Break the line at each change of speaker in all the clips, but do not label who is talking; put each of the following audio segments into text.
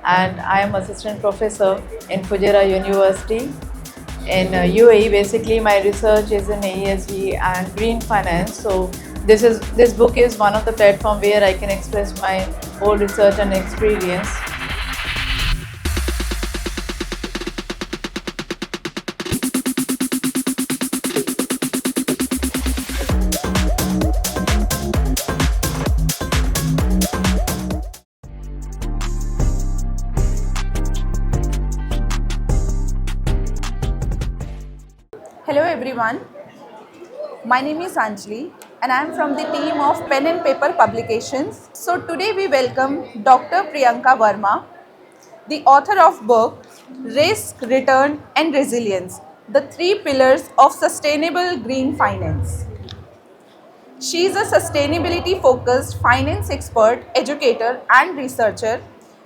and I am assistant professor in Fujairah University in UAE. Basically, my research is in ESG and green finance. So this book is one of the platform where I can express my whole research and experience.
Hello everyone, my name is Anjali and I am from the team of Pen and Paper Publications. So today we welcome Dr. Priyanka Verma, the author of book Risk, Return and Resilience, the three pillars of sustainable green finance. She is a sustainability focused finance expert, educator and researcher.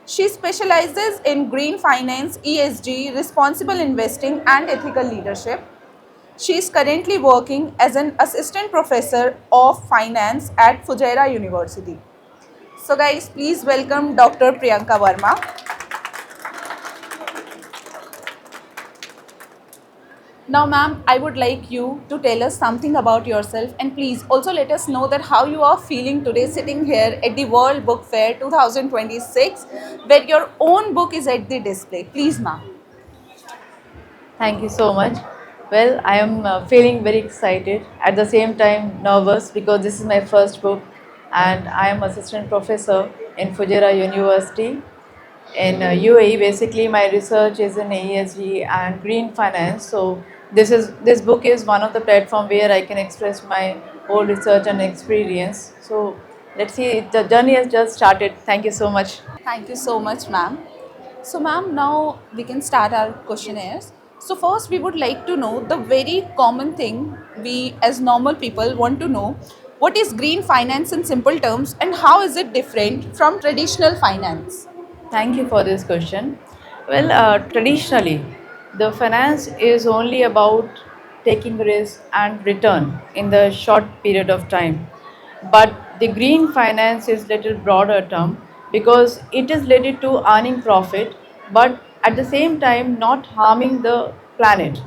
She specializes in green finance, ESG, responsible investing and ethical leadership. She is currently working as an assistant professor of finance at Fujairah University. So guys, please welcome Dr. Priyanka Verma. Now ma'am, I would like you to tell us something about yourself and please also let us know that how you are feeling today sitting here at the World Book Fair 2026 where your own book is at the display. Please ma'am.
Thank you so much. Well, I am feeling very excited, at the same time nervous, because this is my first book and I am assistant professor in Fujairah University in UAE. Basically, my research is in ESG and green finance. So this book is one of the platform where I can express my whole research and experience. So let's see, the journey has just started. Thank you so much.
Thank you so much ma'am. So ma'am, now we can start our questionnaires. So first we would like to know the very common thing we as normal people want to know. What is green finance in simple terms and how is it different from traditional finance?
Thank you for this question. Well, traditionally, the finance is only about taking risk and return in the short period of time. But the green finance is little broader term because it is related to earning profit, but at the same time not harming the planet.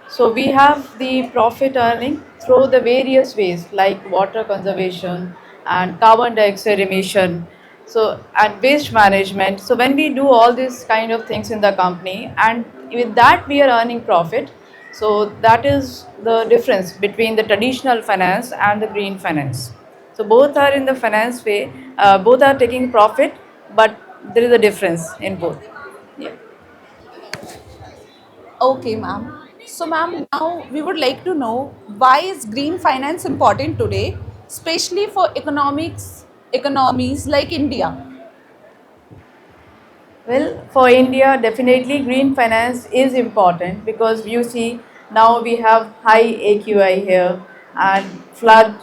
So we have the profit earning through the various ways like water conservation and carbon dioxide emission. So and waste management. So when we do all these kind of things in the company and with that we are earning profit. So that is the difference between the traditional finance and the green finance. So both are in the finance way, both are taking profit, but there is a difference in both. Yeah.
Okay ma'am. So ma'am, now we would like to know why is green finance important today, especially for economies like India?
Well, for India, definitely green finance is important because you see now we have high AQI here and flood,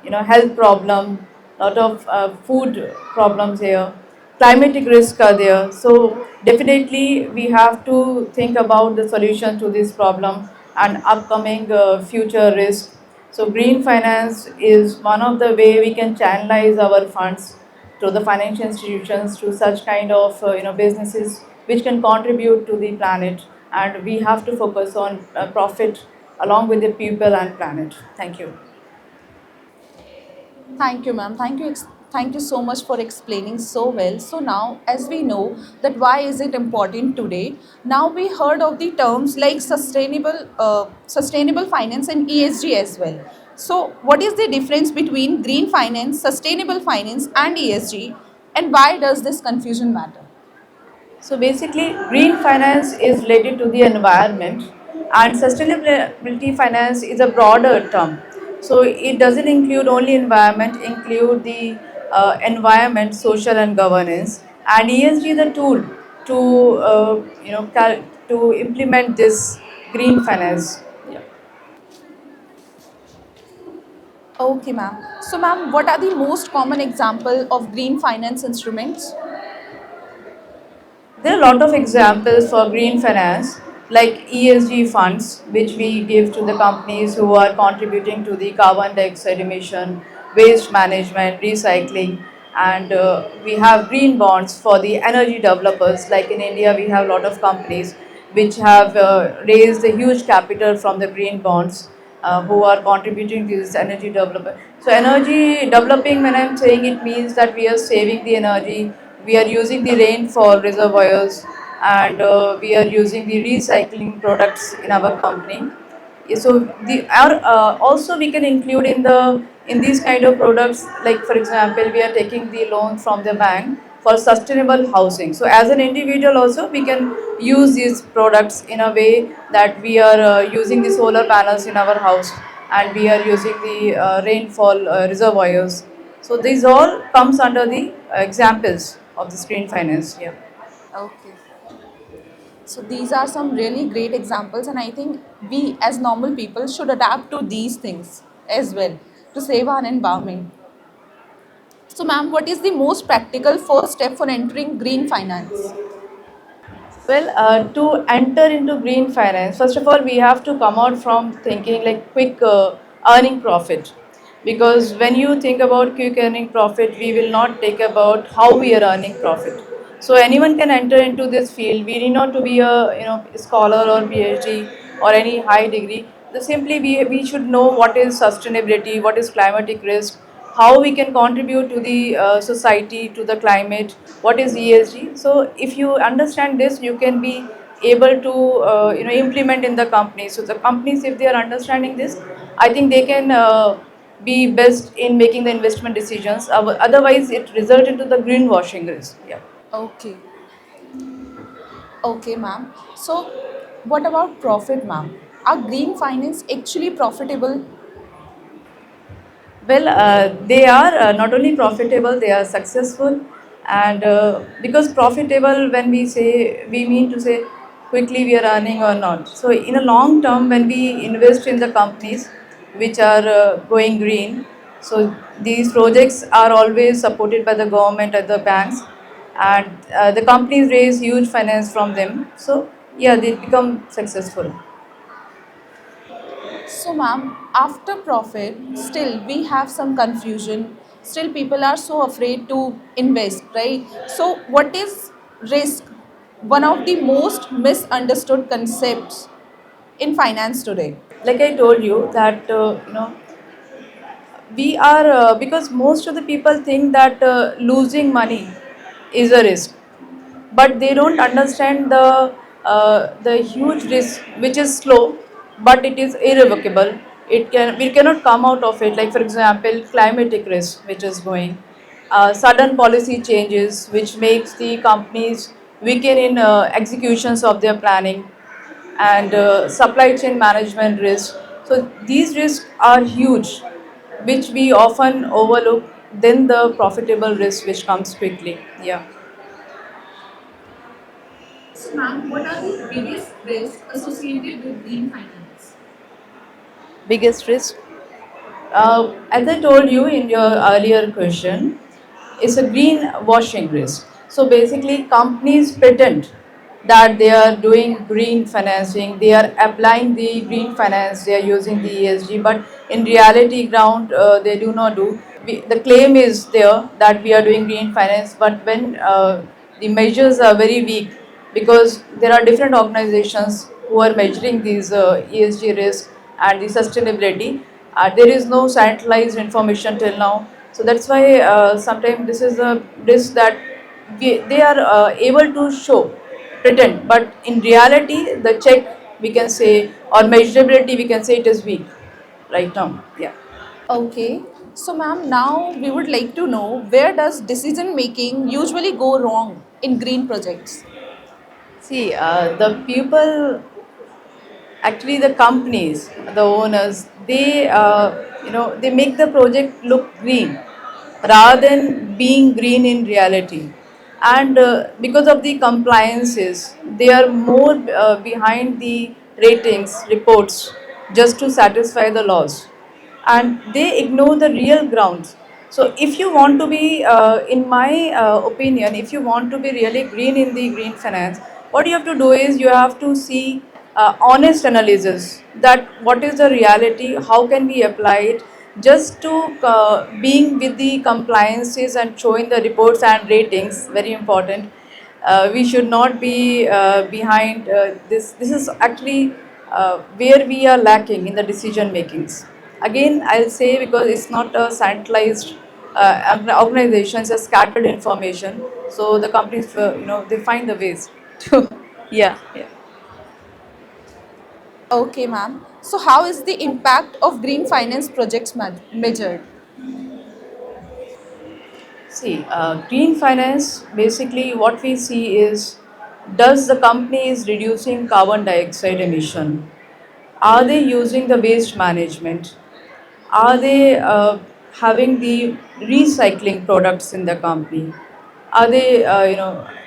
health problem, lot of food problems here, climatic risk are there. So definitely we have to think about the solution to this problem and upcoming future risk. So green finance is one of the way we can channelize our funds to the financial institutions, to such kind of businesses which can contribute to the planet, and we have to focus on profit along with the people and planet. Thank you.
Thank you, ma'am. Thank you so much for explaining so well. So now, as we know that why is it important today? Now we heard of the terms like sustainable finance and ESG as well. So, what is the difference between green finance, sustainable finance, and ESG, and why does this confusion matter?
So basically, green finance is related to the environment, and sustainability finance is a broader term. So it doesn't include only environment, include the environment, social and governance, and ESG is a tool to to implement this green finance. Yeah.
Okay, ma'am. So, ma'am, what are the most common example of green finance instruments?
There are a lot of examples for green finance, like ESG funds, which we give to the companies who are contributing to the carbon dioxide emission, waste management, recycling, and we have green bonds for the energy developers. Like in India, we have a lot of companies which have raised a huge capital from the green bonds, who are contributing to this energy development. So energy developing, when I'm saying, it means that we are saving the energy, we are using the rainfall reservoirs, and we are using the recycling products in our company. Yeah, so also we can include in these kind of products, like for example, we are taking the loan from the bank for sustainable housing. So as an individual also, we can use these products in a way that we are using the solar panels in our house, and we are using the rainfall reservoirs. So these all comes under the examples of the green finance. Yeah.
Okay. So these are some really great examples, and I think we as normal people should adapt to these things as well to save our environment. So, ma'am, what is the most practical first step for entering green finance?
Well, to enter into green finance, first of all, we have to come out from thinking like quick earning profit. Because when you think about quick earning profit, we will not think about how we are earning profit. So anyone can enter into this field. We need not to be a scholar or PhD or any high degree. Simply we should know what is sustainability, what is climatic risk, how we can contribute to the society, to the climate, what is ESG. So if you understand this, you can be able to implement in the company. So the companies, if they are understanding this, I think they can be best in making the investment decisions. Otherwise, it result into the greenwashing risk. Yeah.
Okay, okay, ma'am. So, what about profit, ma'am? Are green finance actually profitable?
Well, they are not only profitable, they are successful, and because profitable, when we say, we mean to say quickly we are earning or not. So, in a long term, when we invest in the companies which are going green, so these projects are always supported by the government and the banks, and the companies raise huge finance from them. So, yeah, they become successful.
So, ma'am, after profit, still we have some confusion. Still, people are so afraid to invest, right? So, what is risk? One of the most misunderstood concepts in finance today.
Like I told you that we are because most of the people think that losing money is a risk, but they don't understand the huge risk which is slow, but it is irrevocable. We cannot come out of it. Like for example, climatic risk which is going, sudden policy changes which makes the companies weaken in executions of their planning, and supply chain management risk. So these risks are huge, which we often overlook. Then the profitable risk which comes quickly. Yeah.
So, ma'am, what are the biggest risks associated with green finance?
Biggest risk, as I told you in your earlier question, is a green washing risk. So basically, companies pretend that they are doing green financing, they are applying the green finance, they are using the ESG, but in reality, ground they do not do. The claim is there that we are doing green finance, but when the measures are very weak, because there are different organizations who are measuring these ESG risks and the sustainability. There is no centralized information till now. So that's why sometimes this is a risk that they are able to show, pretend, but in reality, the check we can say, or measurability we can say, it is weak right now. Yeah.
Okay. So, ma'am, now we would like to know where does decision making usually go wrong in green projects?
See, the people, actually the companies, the owners, they they make the project look green rather than being green in reality. And because of the compliances, they are more behind the ratings reports just to satisfy the laws, and they ignore the real grounds. So if you want to be in my opinion, if you want to be really green in the green finance, what you have to do is you have to see honest analysis, that what is the reality, how can we apply it, just to being with the compliances and showing the reports and ratings, very important. We should not be behind this is actually where we are lacking in the decision makings. Again, I'll say, because it's not a centralized organization, it's a scattered information, so the companies they find the ways to yeah.
Okay, ma'am. So, how is the impact of green finance projects measured?
See, green finance, basically what we see is, does the company is reducing carbon dioxide emission? Are they using the waste management? Are they having the recycling products in the company? Are they,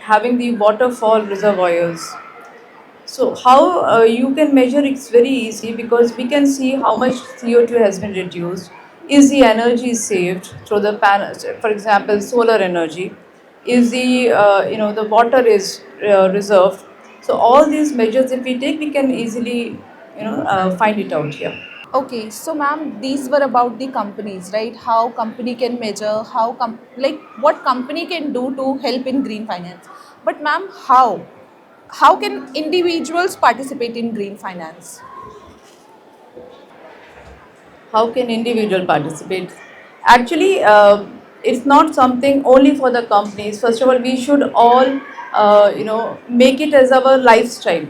having the waterfall reservoirs? So how you can measure, it's very easy, because we can see how much CO2 has been reduced. Is the energy saved through the panels? For example, solar energy. Is the the water is reserved? So all these measures, if we take, we can easily find it out here.
Okay, so ma'am, these were about the companies, right? How company can measure, like what company can do to help in green finance. But ma'am, how? How can individuals participate in green finance?
How can individual participate? Actually, it's not something only for the companies. First of all, we should all make it as our lifestyle.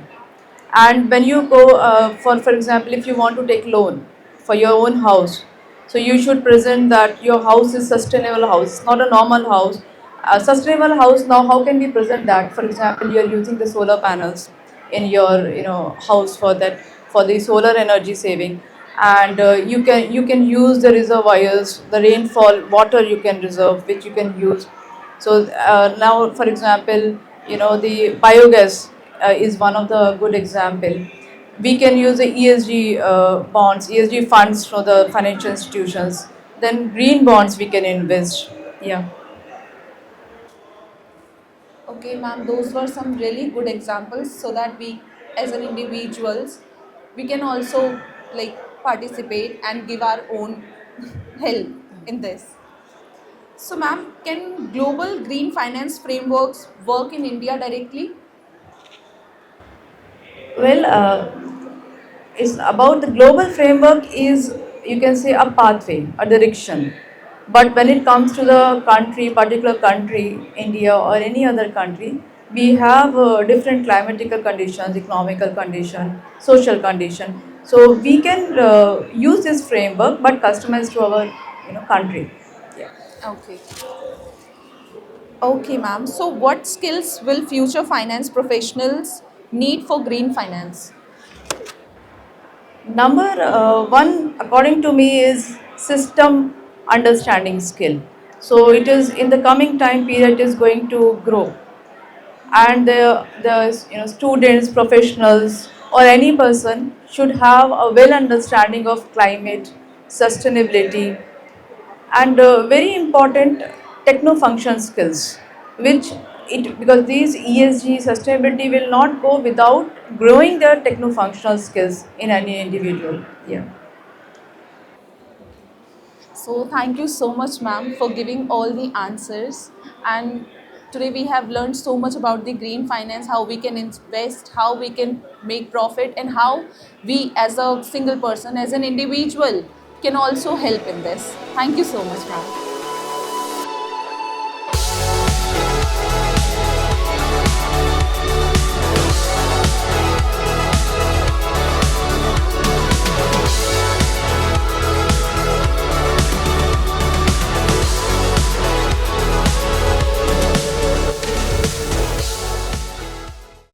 And when you go for example, if you want to take loan for your own house, so you should present that your house is sustainable house, not a normal house. A sustainable house, now how can we present that? For example, you are using the solar panels in your house for that, for the solar energy saving. And you can use the reservoirs, the rainfall water you can reserve, which you can use. So now, for example, the biogas is one of the good example. We can use the ESG bonds, ESG funds for the financial institutions. Then green bonds we can invest. Yeah.
Okay, ma'am, those were some really good examples so that we, as an individuals, we can also like participate and give our own help in this. So, ma'am, can global green finance frameworks work in India directly?
Well, it's about the global framework is, you can say, a pathway, a direction. But when it comes to the country, particular country, India or any other country, we have different climatical conditions, economical condition, social condition. So we can use this framework, but customized to our country. Yeah.
Okay. Okay, ma'am. So, what skills will future finance professionals need for green finance?
Number one, according to me, is system understanding skill. So it is in the coming time period is going to grow, and the students, professionals, or any person should have a well understanding of climate, sustainability, and very important techno function skills, which it, because these ESG sustainability will not go without growing their techno functional skills in any individual. Yeah.
So, thank you so much, ma'am, for giving all the answers. And today we have learned so much about the green finance, how we can invest, how we can make profit, and how we, as a single person, as an individual, can also help in this. Thank you so much, ma'am.